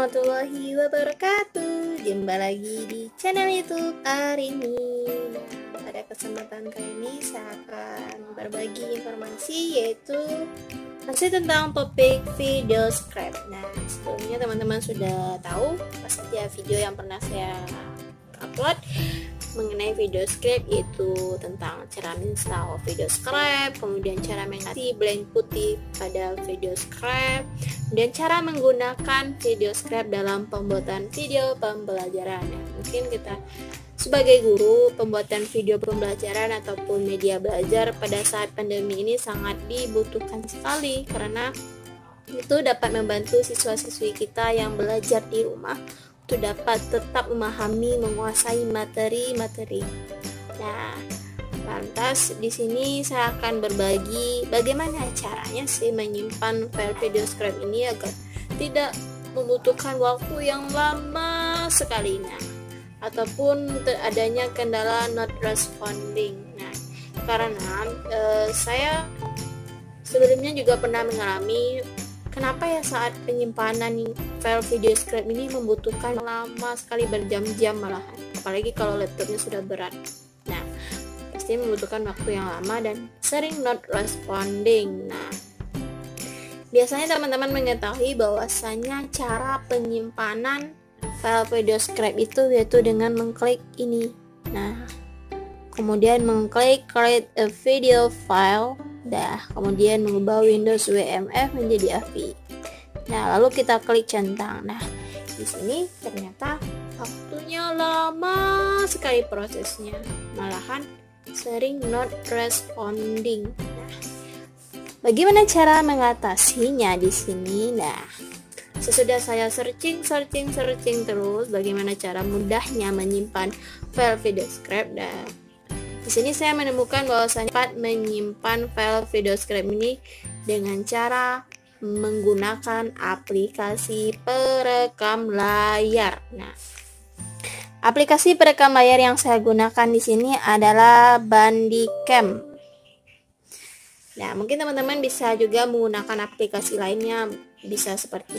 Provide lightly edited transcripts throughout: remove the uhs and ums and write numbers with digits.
warahmatullahi wabarakatuh. Jumpa lagi di channel YouTube Arini. Nah, pada kesempatan kali ini saya akan berbagi informasi, yaitu masih tentang topik video script. Nah, sebelumnya teman-teman sudah tahu pasti ya video yang pernah saya upload mengenai video script, yaitu tentang cara install video script, kemudian cara mengganti blank putih pada video script, dan cara menggunakan video script dalam pembuatan video pembelajaran. Nah, mungkin kita sebagai guru, pembuatan video pembelajaran ataupun media belajar pada saat pandemi ini sangat dibutuhkan sekali, karena itu dapat membantu siswa-siswi kita yang belajar di rumah untuk dapat tetap memahami, menguasai materi-materi. Nah, lantas di sini saya akan berbagi bagaimana caranya sih menyimpan file video script ini agar tidak membutuhkan waktu yang lama sekali, ataupun adanya kendala not responding. Nah, karena saya sebelumnya juga pernah mengalami kenapa ya saat penyimpanan file video script ini membutuhkan lama sekali, berjam-jam malahan, apalagi kalau laptopnya sudah berat. Nah, pasti membutuhkan waktu yang lama dan sering not responding. Nah, biasanya teman-teman mengetahui bahwasanya cara penyimpanan file video script itu yaitu dengan mengklik ini. Nah, kemudian mengklik create a video file. Kemudian mengubah Windows WMF menjadi AVI. Nah, lalu kita klik centang. Nah, di sini ternyata waktunya lama sekali prosesnya, malahan sering not responding. Nah, bagaimana cara mengatasinya di sini? Nah, sesudah saya searching terus bagaimana cara mudahnya menyimpan file video script, dan di sini saya menemukan bahwasanya dapat menyimpan file video script ini dengan cara menggunakan aplikasi perekam layar. Nah, aplikasi perekam layar yang saya gunakan di sini adalah Bandicam. Nah, mungkin teman-teman bisa juga menggunakan aplikasi lainnya, bisa seperti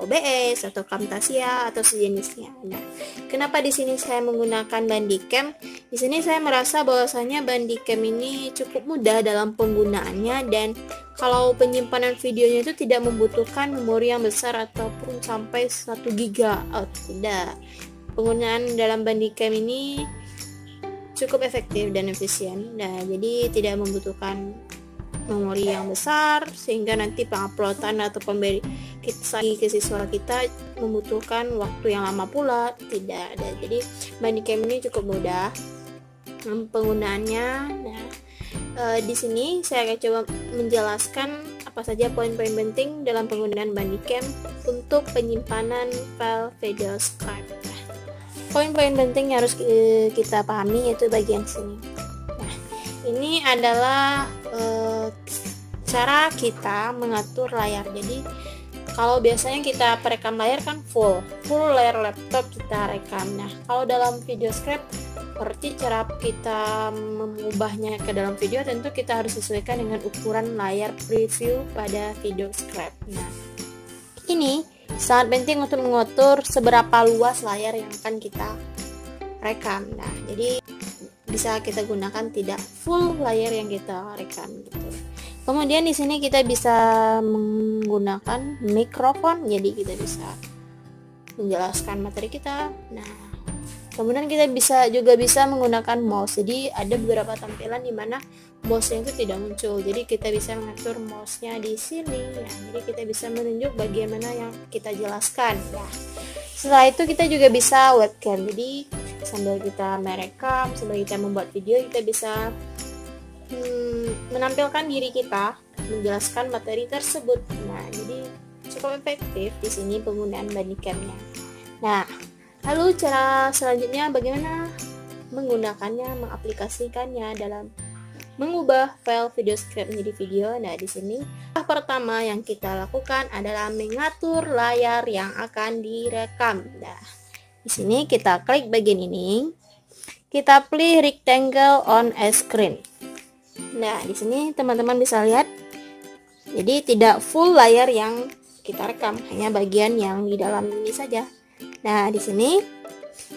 OBS atau Camtasia atau sejenisnya. Nah, kenapa di sini saya menggunakan Bandicam? Di sini saya merasa bahwasanya Bandicam ini cukup mudah dalam penggunaannya, dan kalau penyimpanan videonya itu tidak membutuhkan memori yang besar ataupun sampai 1 giga. Tidak. Penggunaan dalam Bandicam ini cukup efektif dan efisien. Nah, jadi tidak membutuhkan memori yang besar sehingga nanti penguploadan atau pemberi kita ke siswa kita membutuhkan waktu yang lama pula. Tidak ada. Jadi Bandicam ini cukup mudah penggunaannya. Nah, di sini saya akan coba menjelaskan apa saja poin-poin penting dalam penggunaan Bandicam untuk penyimpanan file video script. Nah, poin-poin penting yang harus kita pahami yaitu bagian sini. Nah, ini adalah cara kita mengatur layar. Jadi kalau biasanya kita perekam layar kan full layar laptop kita rekam. Nah, kalau dalam video script berarti cara kita mengubahnya ke dalam video tentu kita harus sesuaikan dengan ukuran layar preview pada video script. Nah, ini sangat penting untuk mengatur seberapa luas layar yang akan kita rekam. Nah, jadi bisa kita gunakan tidak full layar yang kita rekam gitu. Kemudian di sini kita bisa menggunakan mikrofon, jadi kita bisa menjelaskan materi kita. Nah, kemudian kita juga bisa menggunakan mouse. Jadi ada beberapa tampilan di mana mouse-nya itu tidak muncul. Jadi kita bisa mengatur mouse-nya di sini. Nah, jadi kita bisa menunjuk bagian mana yang kita jelaskan. Nah, setelah itu kita juga bisa webcam. Jadi sambil kita merekam, sambil kita membuat video, kita bisa menampilkan diri kita menjelaskan materi tersebut. Nah, jadi cukup efektif di sini penggunaan Bandicam-nya. Nah, lalu cara selanjutnya bagaimana menggunakannya, mengaplikasikannya dalam mengubah file video script menjadi video. Nah, di sini pertama yang kita lakukan adalah mengatur layar yang akan direkam. Nah, di sini kita klik bagian ini, kita pilih rectangle on a screen. Nah, di sini teman-teman bisa lihat, jadi tidak full layar yang kita rekam, hanya bagian yang di dalam ini saja. Nah, di sini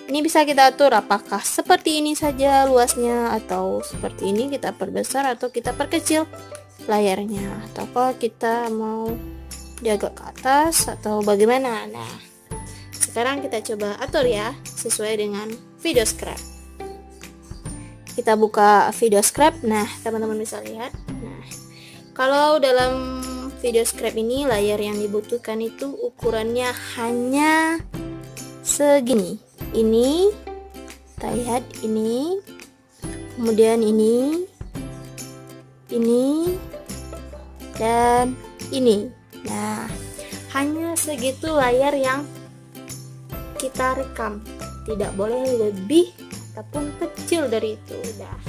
ini bisa kita atur apakah seperti ini saja luasnya, atau seperti ini kita perbesar atau kita perkecil layarnya, ataukah kita mau diagak ke atas atau bagaimana. Nah, sekarang kita coba atur ya sesuai dengan Videoscribe. Kita buka Videoscribe. Nah, teman-teman bisa lihat. Nah, kalau dalam Videoscribe ini layar yang dibutuhkan itu ukurannya hanya segini. Ini kita lihat, ini, kemudian ini, dan ini. Nah, hanya segitu layar yang kita rekam, tidak boleh lebih ataupun kecil dari itu. Nah,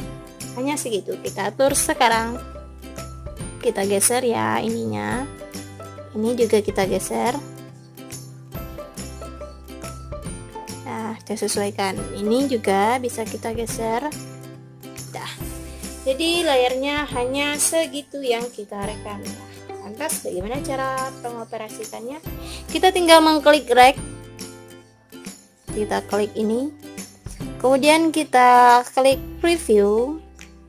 hanya segitu kita atur. Sekarang kita geser ya ininya, ini juga kita geser. Nah, kita sesuaikan, ini juga bisa kita geser. Dah, jadi layarnya hanya segitu yang kita rekam. Lantas bagaimana cara pengoperasikannya? Kita tinggal mengklik rek, kita klik ini, kemudian kita klik preview.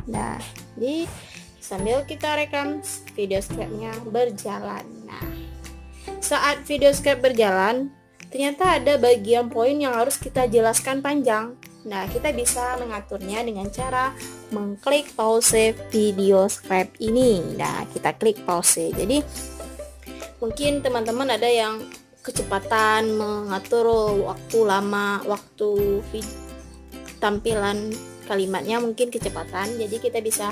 Nah, jadi sambil kita rekam, Videoscribe-nya berjalan. Nah, saat Videoscribe berjalan, ternyata ada bagian poin yang harus kita jelaskan panjang. Nah, kita bisa mengaturnya dengan cara mengklik pause Videoscribe ini. Nah, kita klik pause. Jadi, mungkin teman-teman ada yang kecepatan mengatur waktu lama, waktu tampilan kalimatnya mungkin kecepatan. Jadi, kita bisa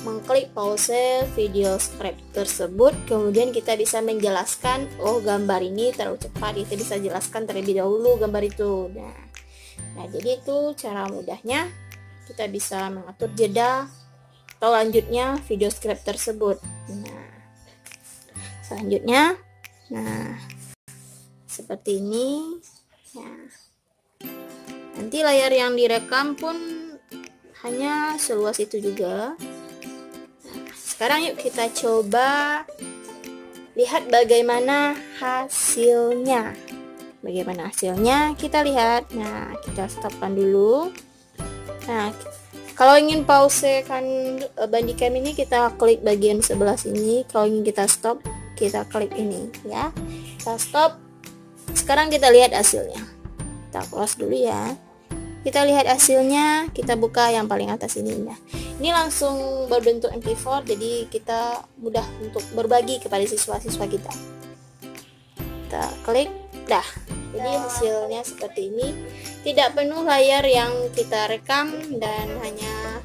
mengklik pause Videoscribe tersebut, kemudian kita bisa menjelaskan, oh gambar ini terlalu cepat, kita bisa jelaskan terlebih dahulu gambar itu. Nah, jadi itu cara mudahnya kita bisa mengatur jeda atau lanjutnya Videoscribe tersebut. Nah, selanjutnya, nah seperti ini. Nah, nanti layar yang direkam pun hanya seluas itu juga. Sekarang yuk kita coba lihat bagaimana hasilnya. Bagaimana hasilnya kita lihat. Nah, kita stopkan dulu. Nah, kalau ingin pausekan Bandicam ini kita klik bagian sebelah sini. Kalau ingin kita stop, kita klik ini ya. Kita stop. Sekarang kita lihat hasilnya. Kita close dulu ya. Kita lihat hasilnya, kita buka yang paling atas ini. Nah, ini langsung berbentuk MP4, jadi kita mudah untuk berbagi kepada siswa-siswa kita. Kita klik, dah. Jadi hasilnya seperti ini. Tidak penuh layar yang kita rekam dan hanya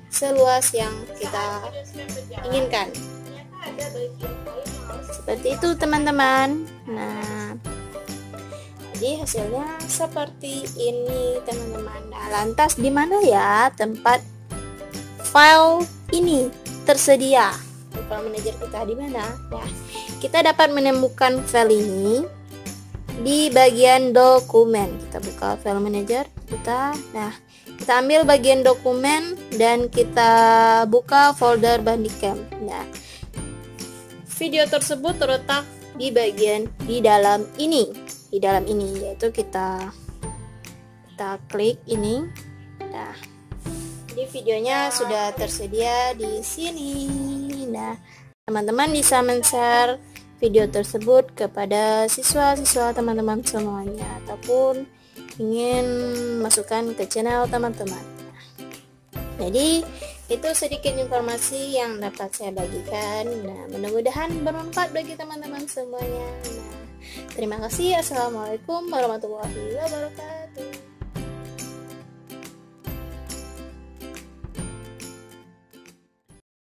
seluas yang kita inginkan. Seperti itu teman-teman. Nah, jadi hasilnya seperti ini teman-teman. Nah, lantas di mana ya tempat file ini tersedia? File manager kita di mana? Nah, kita dapat menemukan file ini di bagian dokumen. Kita buka file manager kita. Nah, kita ambil bagian dokumen dan kita buka folder Bandicam. Nah, video tersebut terletak di bagian di dalam ini. Di dalam ini, yaitu kita klik ini. Nah, jadi videonya sudah tersedia di sini. Nah, teman-teman bisa men-share video tersebut kepada siswa-siswa teman-teman semuanya, ataupun ingin masukkan ke channel teman-teman. Jadi itu sedikit informasi yang dapat saya bagikan. Nah, mudah-mudahan bermanfaat bagi teman-teman semuanya. Nah, terima kasih. Assalamualaikum warahmatullahi wabarakatuh.